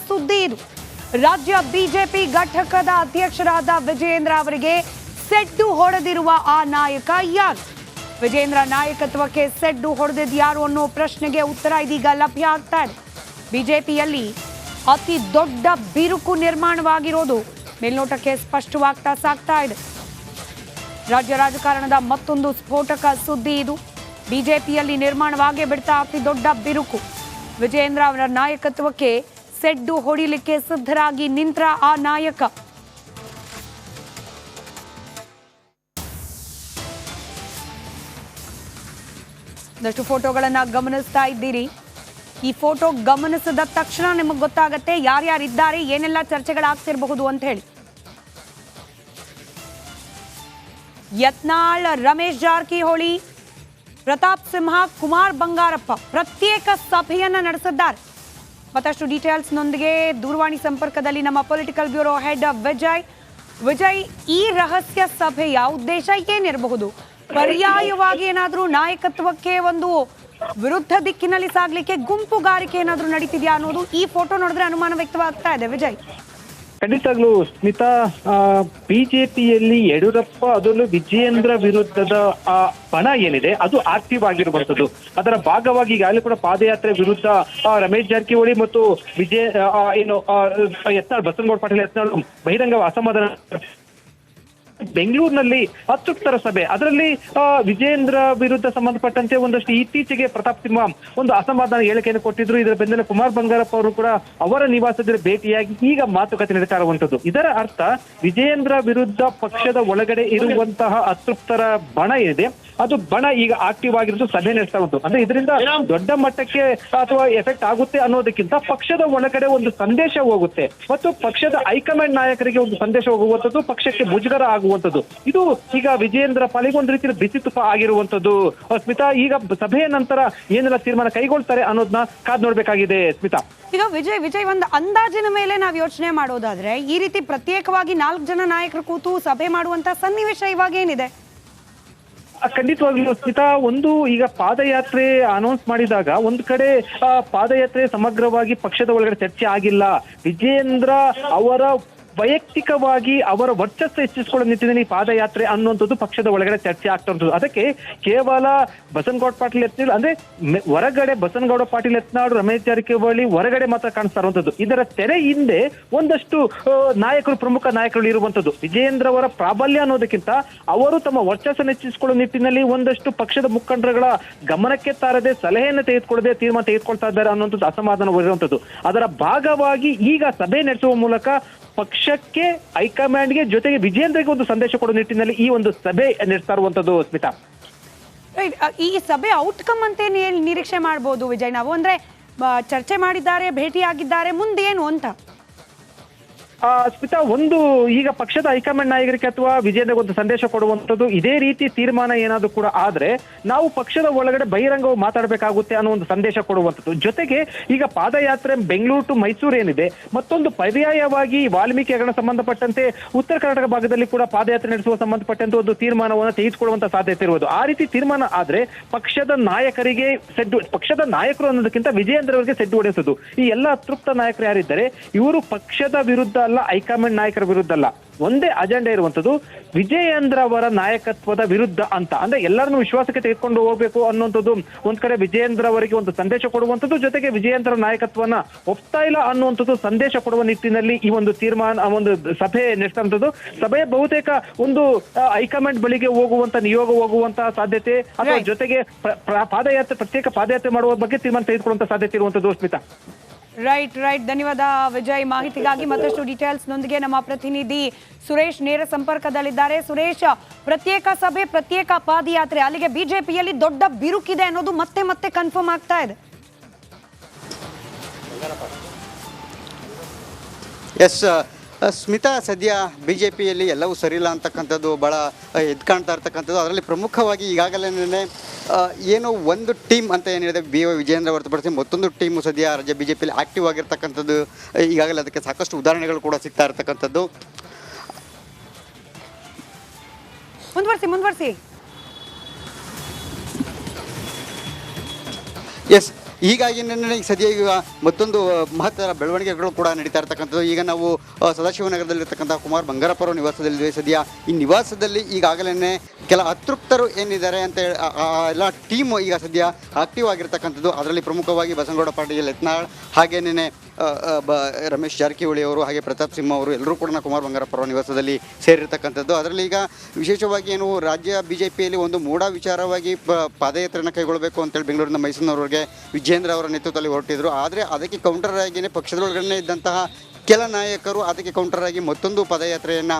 ಸುದ್ದಿ ಇದು. ರಾಜ್ಯ ಬಿಜೆಪಿ ಘಟಕದ ಅಧ್ಯಕ್ಷರಾದ ವಿಜಯೇಂದ್ರ ಅವರಿಗೆ ಸೆಡ್ಡು ಹೊಡೆದಿರುವ ಆ ನಾಯಕ ಯಾರು? ವಿಜಯೇಂದ್ರ ನಾಯಕತ್ವಕ್ಕೆ ಸೆಡ್ಡು ಹೊಡೆದಿದ್ದು ಯಾರು ಅನ್ನೋ ಪ್ರಶ್ನೆಗೆ ಉತ್ತರ ಇದೀಗ ಲಭ್ಯ ಆಗ್ತಾ ಇದೆ. ಬಿಜೆಪಿಯಲ್ಲಿ ಅತಿ ದೊಡ್ಡ ಬಿರುಕು ನಿರ್ಮಾಣವಾಗಿರೋದು ಮೇಲ್ನೋಟಕ್ಕೆ ಸ್ಪಷ್ಟವಾಗ್ತಾ ಸಾಗ್ತಾ ಇದೆ. ರಾಜ್ಯ ರಾಜಕಾರಣದ ಮತ್ತೊಂದು ಸ್ಫೋಟಕ ಸುದ್ದಿ ಇದು. ಬಿಜೆಪಿಯಲ್ಲಿ ನಿರ್ಮಾಣವಾಗೇ ಬಿಡ್ತಾ ಅತಿ ದೊಡ್ಡ ಬಿರುಕು. ವಿಜಯೇಂದ್ರ ಅವರ ನಾಯಕತ್ವಕ್ಕೆ ಸೆಡ್ಡು ಹೊಡಿಲಿಕ್ಕೆ ಸಿದ್ಧರಾಗಿ ನಿಂತ್ರ ಆ ನಾಯಕ. ಒಂದಷ್ಟು ಫೋಟೋಗಳನ್ನ ಗಮನಿಸ್ತಾ ಇದ್ದೀರಿ. ಈ ಫೋಟೋ ಗಮನಿಸಿದ ತಕ್ಷಣ ನಿಮಗೆ ಗೊತ್ತಾಗತ್ತೆ ಯಾರ್ಯಾರಿದ್ದಾರೆ, ಏನೆಲ್ಲ ಚರ್ಚೆಗಳಾಗ್ತಿರಬಹುದು ಅಂತ ಹೇಳಿ. ಯತ್ನಾಳ್, ರಮೇಶ್ ಜಾರಕಿಹೊಳಿ, ಪ್ರತಾಪ್ ಸಿಂಹ, ಕುಮಾರ್ ಬಂಗಾರಪ್ಪ ಪ್ರತ್ಯೇಕ ಸಭೆಯನ್ನ ನಡೆಸಿದ್ದಾರೆ. ಮತ್ತಷ್ಟು ಡೀಟೇಲ್ಸ್ನೊಂದಿಗೆ ದೂರವಾಣಿ ಸಂಪರ್ಕದಲ್ಲಿ ನಮ್ಮ ಪೊಲಿಟಿಕಲ್ ಬ್ಯೂರೋ ಹೆಡ್ ವಿಜಯ್, ಈ ರಹಸ್ಯ ಸಭೆಯ ಉದ್ದೇಶ ಏನಿರಬಹುದು? ಪರ್ಯಾಯವಾಗಿ ಏನಾದರೂ ನಾಯಕತ್ವಕ್ಕೆ ಒಂದು ವಿರುದ್ಧ ದಿಕ್ಕಿನಲ್ಲಿ ಸಾಗ್ಲಿಕ್ಕೆ ಗುಂಪುಗಾರಿಕೆ ಏನಾದರೂ ನಡೀತಿದ್ಯಾ ಅನ್ನೋದು ಈ ಫೋಟೋ ನೋಡಿದ್ರೆ ಅನುಮಾನ ವ್ಯಕ್ತವಾಗ್ತಾ ಇದೆ. ವಿಜಯ್, ಖಂಡಿತವಾಗ್ಲೂ ಸ್ಮಿತಾ, ಬಿಜೆಪಿಯಲ್ಲಿ ಯಡಿಯೂರಪ್ಪ ಅದರಲ್ಲೂ ವಿಜಯೇಂದ್ರ ವಿರುದ್ಧದ ಬಣ ಏನಿದೆ ಅದು ಆಕ್ಟಿವ್ ಆಗಿರುವಂತದ್ದು. ಅದರ ಭಾಗವಾಗಿ ಈಗಾಗಲೇ ಕೂಡ ಪಾದಯಾತ್ರೆ ವಿರುದ್ಧ ರಮೇಶ್ ಜಾರಕಿಹೊಳಿ ಮತ್ತು ಯತ್ನಾಳ್, ಬಸನಗೌಡ ಪಾಟೀಲ್ ಯತ್ನಾಳ್ ಬಹಿರಂಗ ಅಸಮಾಧಾನ ಬೆಂಗಳೂರಿನಲ್ಲಿ ಅತೃಪ್ತರ ಸಭೆ. ಅದರಲ್ಲಿ ವಿಜಯೇಂದ್ರ ವಿರುದ್ಧ ಸಂಬಂಧಪಟ್ಟಂತೆ ಒಂದಷ್ಟು ಇತ್ತೀಚೆಗೆ ಪ್ರತಾಪ್ ಸಿಂಹ ಒಂದು ಅಸಮಾಧಾನ ಹೇಳಿಕೆಯನ್ನು ಕೊಟ್ಟಿದ್ರು. ಇದರ ಬೆನ್ನಲ್ಲೇ ಕುಮಾರ್ ಬಂಗಾರಪ್ಪ ಅವರು ಕೂಡ ಅವರ ನಿವಾಸದಲ್ಲಿ ಭೇಟಿಯಾಗಿ ಈಗ ಮಾತುಕತೆ ನಡೀತಾ ಇರುವಂತದ್ದು. ಇದರ ಅರ್ಥ ವಿಜಯೇಂದ್ರ ವಿರುದ್ಧ ಪಕ್ಷದ ಒಳಗಡೆ ಇರುವಂತಹ ಅತೃಪ್ತರ ಬಣ ಏನಿದೆ ಅದು ಬಣ ಈಗ ಆಕ್ಟಿವ್ ಆಗಿರೋದು ಸಭೆ ನಡೆಸ್ತಾ ಉಂಟು. ಅಂದ್ರೆ ಇದರಿಂದ ದೊಡ್ಡ ಮಟ್ಟಕ್ಕೆ ಅಥವಾ ಎಫೆಕ್ಟ್ ಆಗುತ್ತೆ ಅನ್ನೋದಕ್ಕಿಂತ ಪಕ್ಷದ ಒಳಗಡೆ ಒಂದು ಸಂದೇಶ ಹೋಗುತ್ತೆ ಮತ್ತು ಪಕ್ಷದ ಹೈಕಮಾಂಡ್ ನಾಯಕರಿಗೆ ಒಂದು ಸಂದೇಶ ಹೋಗುವಂಥದ್ದು, ಪಕ್ಷಕ್ಕೆ ಮುಜುಗರ ಆಗುವಂಥದ್ದು. ಇದು ಈಗ ವಿಜಯೇಂದ್ರ ಪಾಲಿಗೆ ಒಂದು ರೀತಿಯ ಬಿಸಿ ತುಪ್ಪ ಆಗಿರುವಂತದ್ದು. ಸ್ಮಿತಾ, ಈಗ ಸಭೆಯ ನಂತರ ಏನೆಲ್ಲ ತೀರ್ಮಾನ ಕೈಗೊಳ್ತಾರೆ ಅನ್ನೋದನ್ನ ಕಾದ್ ನೋಡ್ಬೇಕಾಗಿದೆ. ಸ್ಮಿತಾ, ಈಗ ವಿಜಯ್ ಒಂದು ಅಂದಾಜಿನ ಮೇಲೆ ನಾವು ಯೋಚನೆ ಮಾಡೋದಾದ್ರೆ ಈ ರೀತಿ ಪ್ರತ್ಯೇಕವಾಗಿ 4 ಜನ ನಾಯಕರು ಕೂತು ಸಭೆ ಮಾಡುವಂತ ಸನ್ನಿವೇಶ ಇವಾಗ ಏನಿದೆ? ಖಂಡಿತವಾಗ್ಲೂ ಸ್ಮಿತಾ, ಒಂದು ಈಗ ಪಾದಯಾತ್ರೆ ಅನೌನ್ಸ್ ಮಾಡಿದಾಗ ಒಂದು ಕಡೆ ಪಾದಯಾತ್ರೆ ಸಮಗ್ರವಾಗಿ ಪಕ್ಷದ ಒಳಗಡೆ ಚರ್ಚೆ ಆಗಿಲ್ಲ. ವಿಜಯೇಂದ್ರ ಅವರ ವೈಯಕ್ತಿಕವಾಗಿ ಅವರ ವರ್ಚಸ್ಸು ಹೆಚ್ಚಿಸಿಕೊಳ್ಳೋ ನಿಟ್ಟಿನಲ್ಲಿ ಪಾದಯಾತ್ರೆ ಅನ್ನುವಂಥದ್ದು ಪಕ್ಷದ ಒಳಗಡೆ ಚರ್ಚೆ ಆಗ್ತಾ ಉಂಟು. ಅದಕ್ಕೆ ಕೇವಲ ಬಸನಗೌಡ ಪಾಟೀಲ್ ಯತ್ನಾಳ್ ಅಂದ್ರೆ ಹೊರಗಡೆ ಬಸನಗೌಡ ಪಾಟೀಲ್ ಯತ್ನಾಳ್, ರಮೇಶ್ ಜಾರಕಿಹೊಳಿ ಹೊರಗಡೆ ಮಾತ್ರ ಕಾಣಿಸ್ತಾ ಇರುವಂತದ್ದು. ಇದರ ತೆರೆ ಹಿಂದೆ ಒಂದಷ್ಟು ನಾಯಕರು, ಪ್ರಮುಖ ನಾಯಕರು ಇರುವಂತದ್ದು. ವಿಜಯೇಂದ್ರ ಅವರ ಪ್ರಾಬಲ್ಯ ಅನ್ನೋದಕ್ಕಿಂತ ಅವರು ತಮ್ಮ ವರ್ಚಸ್ಸನ್ನು ಹೆಚ್ಚಿಸಿಕೊಳ್ಳೋ ನಿಟ್ಟಿನಲ್ಲಿ ಒಂದಷ್ಟು ಪಕ್ಷದ ಮುಖಂಡರುಗಳ ಗಮನಕ್ಕೆ ತಾರದೆ, ಸಲಹೆಯನ್ನು ತೆಗೆದುಕೊಳ್ಳದೆ ತೀರ್ಮಾನ ತೆಗೆದುಕೊಳ್ತಾ ಇದ್ದಾರೆ ಅನ್ನುವಂಥದ್ದು ಅಸಮಾಧಾನ ಇರುವಂತದ್ದು. ಅದರ ಭಾಗವಾಗಿ ಈಗ ಸಭೆ ನಡೆಸುವ ಮೂಲಕ ಪಕ್ಷಕ್ಕೆ, ಹೈಕಮಾಂಡ್ಗೆ, ಜೊತೆಗೆ ವಿಜಯೇಂದ್ರಗೆ ಒಂದು ಸಂದೇಶ ಕೊಡೋ ನಿಟ್ಟಿನಲ್ಲಿ ಈ ಒಂದು ಸಭೆ ನಡೆಸ್ತಾ ಇರುವಂತದ್ದು. ಸ್ಮಿತಾ, ಈ ಸಭೆ ಔಟ್ಕಮ್ ಅಂತ ನಿರೀಕ್ಷೆ ಮಾಡಬಹುದು ವಿಜಯ್? ನಾವು ಅಂದ್ರೆ ಚರ್ಚೆ ಮಾಡಿದ್ದಾರೆ, ಭೇಟಿಯಾಗಿದ್ದಾರೆ, ಮುಂದೇನು ಅಂತ? ಸ್ಮಿತಾ, ಒಂದು ಈಗ ಪಕ್ಷದ ಹೈಕಮಾಂಡ್ ನಾಯಕರಿಗೆ ಅಥವಾ ವಿಜಯೇಂದ್ರ ಒಂದು ಸಂದೇಶ ಕೊಡುವಂಥದ್ದು, ಇದೇ ರೀತಿ ತೀರ್ಮಾನ ಏನಾದ್ರು ಕೂಡ ಆದ್ರೆ ನಾವು ಪಕ್ಷದ ಒಳಗಡೆ ಬಹಿರಂಗವಾಗಿ ಮಾತಾಡಬೇಕಾಗುತ್ತೆ ಅನ್ನೋ ಒಂದು ಸಂದೇಶ ಕೊಡುವಂಥದ್ದು. ಜೊತೆಗೆ ಈಗ ಪಾದಯಾತ್ರೆ ಬೆಂಗಳೂರು ಟು ಮೈಸೂರು ಏನಿದೆ, ಮತ್ತೊಂದು ಪರ್ಯಾಯವಾಗಿ ವಾಲ್ಮೀಕಿ ಹಗರಣ ಸಂಬಂಧಪಟ್ಟಂತೆ ಉತ್ತರ ಕರ್ನಾಟಕ ಭಾಗದಲ್ಲಿ ಕೂಡ ಪಾದಯಾತ್ರೆ ನಡೆಸುವ ಸಂಬಂಧಪಟ್ಟಂತೆ ಒಂದು ತೀರ್ಮಾನವನ್ನು ತೆಗೆದುಕೊಳ್ಳುವಂತ ಸಾಧ್ಯತೆ ಇರುವುದು. ಆ ರೀತಿ ತೀರ್ಮಾನ ಆದ್ರೆ ಪಕ್ಷದ ನಾಯಕರಿಗೆ ಸೆಡ್ಡು, ಪಕ್ಷದ ನಾಯಕರು ಅನ್ನೋದಕ್ಕಿಂತ ವಿಜಯೇಂದ್ರ ಅವರಿಗೆ ಸೆಡ್ಡು ಹೊಡೆಸುವುದು. ಈ ಎಲ್ಲ ಅತೃಪ್ತ ನಾಯಕರು ಯಾರಿದ್ದಾರೆ ಇವರು ಪಕ್ಷದ ವಿರುದ್ಧ ಅಲ್ಲ, ಹೈಕಮಾಂಡ್ ನಾಯಕರ ವಿರುದ್ಧ ಅಲ್ಲ, ಒಂದೇ ಅಜೆಂಡಾ ಇರುವಂತದ್ದು ವಿಜಯೇಂದ್ರ ಅವರ ನಾಯಕತ್ವದ ವಿರುದ್ಧ ಅಂತ. ಅಂದ್ರೆ ಎಲ್ಲರನ್ನೂ ವಿಶ್ವಾಸಕ್ಕೆ ತೆಗೆದುಕೊಂಡು ಹೋಗ್ಬೇಕು ಅನ್ನುವಂಥದ್ದು ಒಂದ್ ಕಡೆ ವಿಜಯೇಂದ್ರ ಅವರಿಗೆ ಒಂದು ಸಂದೇಶ ಕೊಡುವಂಥದ್ದು, ಜೊತೆಗೆ ವಿಜಯೇಂದ್ರ ನಾಯಕತ್ವನ ಒಪ್ತಾ ಇಲ್ಲ ಅನ್ನುವಂಥದ್ದು ಸಂದೇಶ ಕೊಡುವ ನಿಟ್ಟಿನಲ್ಲಿ ಈ ಒಂದು ತೀರ್ಮಾನ, ಒಂದು ಸಭೆ ನಡೆಸುವಂಥದ್ದು. ಸಭೆ ಬಹುತೇಕ ಒಂದು ಹೈಕಮಾಂಡ್ ಬಳಿಗೆ ಹೋಗುವಂತ ನಿಯೋಗ ಹೋಗುವಂತಹ ಸಾಧ್ಯತೆ ಅಥವಾ ಜೊತೆಗೆ ಪಾದಯಾತ್ರೆ, ಪ್ರತ್ಯೇಕ ಪಾದಯಾತ್ರೆ ಮಾಡುವ ಬಗ್ಗೆ ತೀರ್ಮಾನ ತೆಗೆದುಕೊಳ್ಳುವಂತ ಸಾಧ್ಯತೆ ಇರುವಂತದ್ದು. ಸ್ಮಿತಾ, ರೈಟ್. ಧನ್ಯವಾದ ವಿಜಯ್. ಮಾಹಿತಿಗಾಗಿ ಮತ್ತಷ್ಟು ಡೀಟೇಲ್ಸ್ ನೊಂದಿಗೆ ನಮ್ಮ ಪ್ರತಿನಿಧಿ ಸುರೇಶ್ ನೇರ ಸಂಪರ್ಕದಲ್ಲಿದ್ದಾರೆ. ಸುರೇಶ್, ಪ್ರತ್ಯೇಕ ಸಭೆ, ಪ್ರತ್ಯೇಕ ಪಾದಯಾತ್ರೆ, ಅಲ್ಲಿಗೆ ಬಿಜೆಪಿಯಲ್ಲಿ ದೊಡ್ಡ ಬಿರುಕಿದೆ ಅನ್ನೋದು ಮತ್ತೆ ಮತ್ತೆ ಕನ್ಫರ್ಮ್ ಆಗ್ತಾ ಇದೆ. ಎಸ್ ಸ್ಮಿತಾ, ಸದ್ಯ ಬಿ ಜೆ ಪಿಯಲ್ಲಿ ಎಲ್ಲವೂ ಸರಿಯಿಲ್ಲ ಅಂತಕ್ಕಂಥದ್ದು ಭಾಳ ಎದ್ದು ಕಾಣ್ತಾ ಇರ್ತಕ್ಕಂಥದ್ದು. ಅದರಲ್ಲಿ ಪ್ರಮುಖವಾಗಿ ಈಗಾಗಲೇ ಏನೋ ಒಂದು ಟೀಮ್ ಅಂತ ಏನಿದೆ ವಿಜಯೇಂದ್ರ ಹೊರತುಪಡಿಸಿ ಮತ್ತೊಂದು ಟೀಮು ಸದ್ಯ ರಾಜ್ಯ ಬಿ ಜೆ ಪಿಯಲ್ಲಿ ಆ್ಯಕ್ಟಿವ್ ಆಗಿರ್ತಕ್ಕಂಥದ್ದು. ಈಗಾಗಲೇ ಅದಕ್ಕೆ ಸಾಕಷ್ಟು ಉದಾಹರಣೆಗಳು ಕೂಡ ಸಿಗ್ತಾ ಇರ್ತಕ್ಕಂಥದ್ದು. ಮುಂದುವರಿಸಿ. ಎಸ್, ಹೀಗಾಗಿ ಈಗ ಸದ್ಯ ಈಗ ಮತ್ತೊಂದು ಮಹತ್ತರ ಬೆಳವಣಿಗೆಗಳು ಕೂಡ ನಡೀತಾ ಇರ್ತಕ್ಕಂಥದ್ದು. ಈಗ ನಾವು ಸದಾಶಿವನಗರದಲ್ಲಿರ್ತಕ್ಕಂಥ ಕುಮಾರ್ ಬಂಗಾರಪ್ಪ ಅವರ ನಿವಾಸದಲ್ಲಿದೆ. ಸದ್ಯ ಈ ನಿವಾಸದಲ್ಲಿ ಈಗಾಗಲೇ ಕೆಲ ಅತೃಪ್ತರು ಏನಿದ್ದಾರೆ ಅಂತ ಹೇಳಿ ಎಲ್ಲ ಟೀಮ್ ಈಗ ಸದ್ಯ ಆಕ್ಟಿವ್ ಆಗಿರ್ತಕ್ಕಂಥದ್ದು. ಅದರಲ್ಲಿ ಪ್ರಮುಖವಾಗಿ ಬಸನಗೌಡ ಪಾಟೀಲ್ ಯತ್ನಾಳ್, ಹಾಗೇನೇ ರಮೇಶ್ ಜಾರಕಿಹೊಳಿ ಅವರು, ಹಾಗೆ ಪ್ರತಾಪ್ ಸಿಂಹ ಅವರು ಎಲ್ಲರೂ ಕೂಡ ಕುಮಾರ್ ಬಂಗಾರಪ್ಪ ಅವರ ನಿವಾಸದಲ್ಲಿ ಸೇರಿರ್ತಕ್ಕಂಥದ್ದು. ಅದರಲ್ಲಿ ಈಗ ವಿಶೇಷವಾಗಿ ಏನು ರಾಜ್ಯ ಬಿಜೆಪಿಯಲ್ಲಿ ಒಂದು ಮೂಢ ವಿಚಾರವಾಗಿ ಪಾದಯಾತ್ರೆಯನ್ನು ಕೈಗೊಳ್ಳಬೇಕು ಅಂತೇಳಿ ಬೆಂಗಳೂರಿನ ಮೈಸೂರಿನವರೆಗೆ ವಿಜೇಂದ್ರ ಅವರ ನೇತೃತ್ವದಲ್ಲಿ ಹೊರಟಿದ್ರು. ಆದರೆ ಅದಕ್ಕೆ ಕೌಂಟರ್ ಆಗಿಯೇ ಪಕ್ಷದೊಳಗಡೆ ಇದ್ದಂತಹ ಕೆಲ ನಾಯಕರು ಅದಕ್ಕೆ ಕೌಂಟರ್ ಆಗಿ ಮತ್ತೊಂದು ಪದಯಾತ್ರೆಯನ್ನು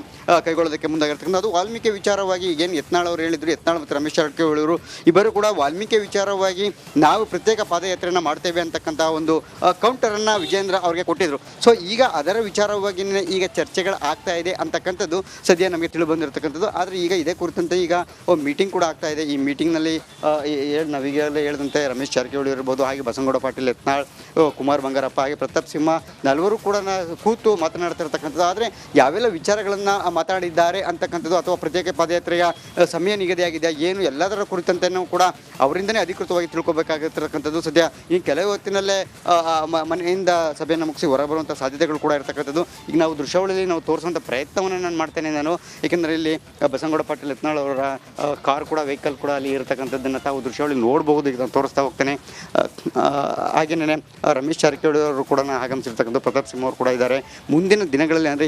ಕೈಗೊಳ್ಳೋದಕ್ಕೆ ಮುಂದಾಗಿರ್ತಕ್ಕಂಥ ಅದು ವಾಲ್ಮೀಕಿ ವಿಚಾರವಾಗಿ ಈಗೇನು ಯತ್ನಾಳ್ ಅವರು ಹೇಳಿದರು, ಯತ್ನಾಳ್ ಮತ್ತು ರಮೇಶ್ ಜಾರಕಿಹೊಳಿ ಅವರು ಇಬ್ಬರು ಕೂಡ ವಾಲ್ಮೀಕಿ ವಿಚಾರವಾಗಿ ನಾವು ಪ್ರತ್ಯೇಕ ಪಾದಯಾತ್ರೆಯನ್ನು ಮಾಡ್ತೇವೆ ಅಂತಕ್ಕಂಥ ಒಂದು ಕೌಂಟರನ್ನು ವಿಜೇಂದ್ರ ಅವರಿಗೆ ಕೊಟ್ಟಿದ್ದರು. ಸೊ ಈಗ ಅದರ ವಿಚಾರವಾಗಿ ಈಗ ಚರ್ಚೆಗಳು ಆಗ್ತಾ ಇದೆ ಅಂತಕ್ಕಂಥದ್ದು ಸದ್ಯ ನಮಗೆ ತಿಳಿದು ಬಂದಿರತಕ್ಕಂಥದ್ದು. ಆದರೆ ಈಗ ಇದೇ ಕುರಿತಂತೆ ಈಗ ಮೀಟಿಂಗ್ ಕೂಡ ಆಗ್ತಾ ಇದೆ. ಈ ಮೀಟಿಂಗ್ನಲ್ಲಿ ನಾವೀಗಲೇ ಹೇಳಿದಂತೆ ರಮೇಶ್ ಜಾರಕಿಹೊಳಿ ಇರ್ಬೋದು, ಹಾಗೆ ಬಸನಗೌಡ ಪಾಟೀಲ್ ಯತ್ನಾಳ್, ಕುಮಾರ್ ಬಂಗಾರಪ್ಪ, ಹಾಗೆ ಪ್ರತಾಪ್ ಸಿಂಹ ನಾಲ್ವರು ಕೂಡ ಕೂತು ಮಾತನಾಡ್ತಿರ್ತಕ್ಕಂಥದ್ದು. ಆದರೆ ಯಾವೆಲ್ಲ ವಿಚಾರಗಳನ್ನು ಮಾತಾಡಿದ್ದಾರೆ ಅಂತಕ್ಕಂಥದ್ದು ಅಥವಾ ಪ್ರತ್ಯೇಕ ಪಾದಯಾತ್ರೆಯ ಸಮಯ ನಿಗದಿಯಾಗಿದೆ ಏನು ಎಲ್ಲದರ ಕುರಿತಂತೆಯೂ ಕೂಡ ಅವರಿಂದನೇ ಅಧಿಕೃತವಾಗಿ ತಿಳ್ಕೊಬೇಕಾಗಿರ್ತಕ್ಕಂಥದ್ದು. ಸದ್ಯ ಈ ಕೆಲವು ಹೊತ್ತಿನಲ್ಲೇ ಮನೆಯಿಂದ ಸಭೆಯನ್ನು ಮುಗಿಸಿ ಹೊರಬರುವಂಥ ಸಾಧ್ಯತೆಗಳು ಕೂಡ ಇರತಕ್ಕಂಥದ್ದು. ಈಗ ನಾವು ದೃಶ್ಯಾವಳಿಯಲ್ಲಿ ನಾವು ತೋರಿಸುವಂಥ ಪ್ರಯತ್ನವನ್ನು ನಾನು ಮಾಡ್ತೇನೆ ಏಕೆಂದರೆ ಇಲ್ಲಿ ಬಸನಗೌಡ ಪಾಟೀಲ್ ಯತ್ನಾಳ್ ಅವರ ಕಾರ್ ಕೂಡ ವೆಹಿಕಲ್ ಕೂಡ ಅಲ್ಲಿ ಇರತಕ್ಕಂಥದ್ದನ್ನು ತಾವು ದೃಶ್ಯಾವಳಿ ನೋಡಬಹುದು. ಈಗ ನಾನು ತೋರಿಸ್ತಾ ಹೋಗ್ತೇನೆ. ಹಾಗೆಯೇ ರಮೇಶ್ ಜಾರಕಿಹೊಳಿ ಅವರು ಕೂಡ ಆಗಮಿಸಿರ್ತಕ್ಕಂಥ ಪ್ರತಾಪ್ ಸಿಂಹ ಅವರು ಕೂಡ ಇದ್ದಾರೆ. ಮುಂದಿನ ದಿನಗಳಲ್ಲಿ ಅಂದರೆ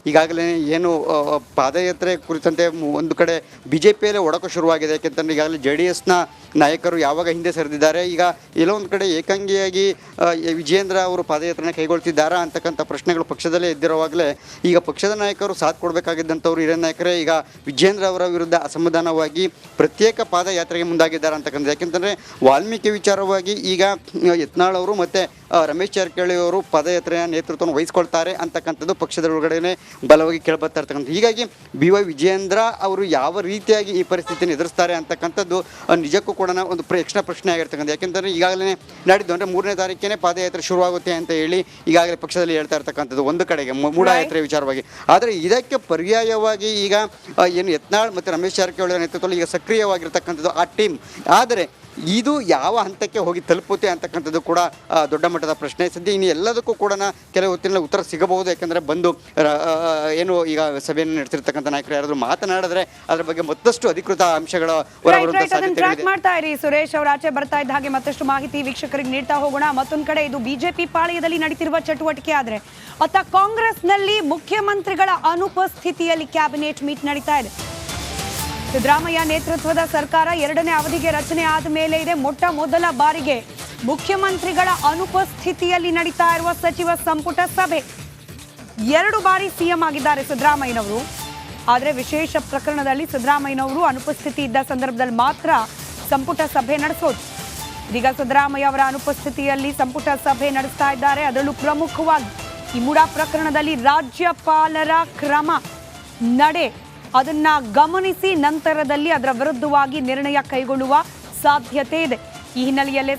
ಈಗಾಗಲೇ ಏನು ಪಾದಯಾತ್ರೆ ಕುರಿತಂತೆ ಒಂದು ಕಡೆ ಬಿಜೆಪಿಯಲ್ಲೇ ಒಡಕು ಶುರುವಾಗಿದೆ. ಯಾಕೆಂತಂದರೆ ಈಗಾಗಲೇ JDSನ ನಾಯಕರು ಯಾವಾಗ ಹಿಂದೆ ಸರಿದಿದ್ದಾರೆ, ಈಗ ಎಲ್ಲೋ ಒಂದು ಕಡೆ ಏಕಾಂಗಿಯಾಗಿ ವಿಜೇಂದ್ರ ಅವರು ಪಾದಯಾತ್ರೆನ ಕೈಗೊಳ್ತಿದ್ದಾರಾ ಅಂತಕ್ಕಂಥ ಪ್ರಶ್ನೆಗಳು ಪಕ್ಷದಲ್ಲೇ ಎದ್ದಿರುವಾಗಲೇ ಈಗ ಪಕ್ಷದ ನಾಯಕರು ಸಾಥ್ ಕೊಡಬೇಕಾಗಿದ್ದಂಥವ್ರು ಹಿರಿಯ ನಾಯಕರೇ ಈಗ ವಿಜೇಂದ್ರ ಅವರ ವಿರುದ್ಧ ಅಸಮಾಧಾನವಾಗಿ ಪ್ರತ್ಯೇಕ ಪಾದಯಾತ್ರೆಗೆ ಮುಂದಾಗಿದ್ದಾರೆ ಅಂತಕ್ಕಂಥದ್ದು. ಯಾಕೆಂತಂದರೆ ವಾಲ್ಮೀಕಿ ವಿಚಾರವಾಗಿ ಈಗ ಯತ್ನಾಳ್ ಅವರು ಮತ್ತು ರಮೇಶ್ ಜಾರಕಿಹೊಳಿ ಅವರು ಪಾದಯಾತ್ರೆಯ ನೇತೃತ್ವವನ್ನು ವಹಿಸ್ಕೊಳ್ತಾರೆ ಅಂತಕ್ಕಂಥದ್ದು ಪಕ್ಷದ ಒಳಗಡೆ ಬಲವಾಗಿ ಕೇಳಿಬರ್ತಾ ಇರ್ತಕ್ಕಂಥದ್ದು. ಹೀಗಾಗಿ BY ವಿಜೇಂದ್ರ ಅವರು ಯಾವ ರೀತಿಯಾಗಿ ಈ ಪರಿಸ್ಥಿತಿಯನ್ನು ಎದುರಿಸ್ತಾರೆ ಅಂತಕ್ಕಂಥದ್ದು ನಿಜಕ್ಕೂ ಕೂಡ ಒಂದು ಯಕ್ಷಣ ಪ್ರಶ್ನೆ ಆಗಿರ್ತಕ್ಕಂಥ. ಯಾಕೆಂದರೆ ಈಗಾಗಲೇ ನಾಡಿದ್ದು ಅಂದರೆ 3ನೇ ತಾರೀಕೇ ಪಾದಯಾತ್ರೆ ಶುರುವಾಗುತ್ತೆ ಅಂತ ಹೇಳಿ ಈಗಾಗಲೇ ಪಕ್ಷದಲ್ಲಿ ಹೇಳ್ತಾ ಇರ್ತಕ್ಕಂಥದ್ದು ಒಂದು ಕಡೆಗೆ ಮೂಢಯಾತ್ರೆ ವಿಚಾರವಾಗಿ. ಆದರೆ ಇದಕ್ಕೆ ಪರ್ಯಾಯವಾಗಿ ಈಗ ಏನು ಯತ್ನಾಳ್ ಮತ್ತು ರಮೇಶ್ ಜಾರಕಿಹೊಳಿ ನೇತೃತ್ವದಲ್ಲಿ ಈಗ ಸಕ್ರಿಯವಾಗಿರ್ತಕ್ಕಂಥದ್ದು ಆ ಟೀಮ್. ಆದರೆ ಇದು ಯಾವ ಹಂತಕ್ಕೆ ಹೋಗಿ ತಲುಪುತ್ತೆ ಅಂತಕ್ಕಂಥದ್ದು ಕೂಡ ದೊಡ್ಡ ಮಟ್ಟದ ಪ್ರಶ್ನೆ. ಸದ್ಯ ಇನ್ನು ಎಲ್ಲದಕ್ಕೂ ಕೂಡ ಕೆಲವು ಹೊತ್ತಿನಲ್ಲಿ ಉತ್ತರ ಸಿಗಬಹುದು. ಯಾಕಂದರೆ ಬಂದು ಏನು ಈಗ ಸಭೆಯನ್ನು ನಡೆಸಿರ್ತಕ್ಕಂಥ ನಾಯಕರು ಯಾರಾದರೂ ಮಾತನಾಡಿದ್ರೆ ಅದರ ಬಗ್ಗೆ ಮತ್ತಷ್ಟು ಅಧಿಕೃತ ಅಂಶಗಳ ಮಾಡ್ತಾ ಇರಿ. ಸುರೇಶ್ ಅವರು ಆಚೆ ಬರ್ತಾ ಇದ್ದ ಹಾಗೆ ಮತ್ತಷ್ಟು ಮಾಹಿತಿ ವೀಕ್ಷಕರಿಗೆ ನೀಡ್ತಾ ಹೋಗೋಣ. ಮತ್ತೊಂದು ಕಡೆ ಇದು ಬಿಜೆಪಿ ಪಾಳೆಯದಲ್ಲಿ ನಡೀತಿರುವ ಚಟುವಟಿಕೆ ಆದರೆ ಅತ್ತ ಕಾಂಗ್ರೆಸ್ನಲ್ಲಿ ಮುಖ್ಯಮಂತ್ರಿಗಳ ಅನುಪಸ್ಥಿತಿಯಲ್ಲಿ ಕ್ಯಾಬಿನೆಟ್ ಮೀಟ್ ನಡೀತಾ ಇದೆ. ಸಿದ್ದರಾಮಯ್ಯ ನೇತೃತ್ವದ ಸರ್ಕಾರ 2ನೇ ಅವಧಿಗೆ ರಚನೆ ಆದ ಮೇಲೆ ಇದೆ ಮೊಟ್ಟ ಮೊದಲ ಬಾರಿಗೆ ಮುಖ್ಯಮಂತ್ರಿಗಳ ಅನುಪಸ್ಥಿತಿಯಲ್ಲಿ ನಡೀತಾ ಇರುವ ಸಚಿವ ಸಂಪುಟ ಸಭೆ. 2 ಬಾರಿ ಸಿಎಂ ಆಗಿದ್ದಾರೆ ಸಿದ್ದರಾಮಯ್ಯನವರು. ಆದರೆ ವಿಶೇಷ ಪ್ರಕರಣದಲ್ಲಿ ಸಿದ್ದರಾಮಯ್ಯನವರು ಅನುಪಸ್ಥಿತಿ ಇದ್ದ ಸಂದರ್ಭದಲ್ಲಿ ಮಾತ್ರ ಸಂಪುಟ ಸಭೆ ನಡೆಸೋದು. ಇದೀಗ ಸಿದ್ದರಾಮಯ್ಯ ಅವರ ಅನುಪಸ್ಥಿತಿಯಲ್ಲಿ ಸಂಪುಟ ಸಭೆ ನಡೆಸ್ತಾ ಇದ್ದಾರೆ. ಅದರಲ್ಲೂ ಪ್ರಮುಖವಾಗಿ ಈ ಮುಡಾ ಪ್ರಕರಣದಲ್ಲಿ ರಾಜ್ಯಪಾಲರ ಕ್ರಮ ನಡೆ ಅದನ್ನ ಗಮನಿಸಿ ನಂತರದಲ್ಲಿ ಅದರ ವಿರುದ್ಧವಾಗಿ ನಿರ್ಣಯ ಕೈಗೊಳ್ಳುವ ಸಾಧ್ಯತೆ ಇದೆ. ಈ ಹಿನ್ನೆಲೆಯಲ್ಲೇ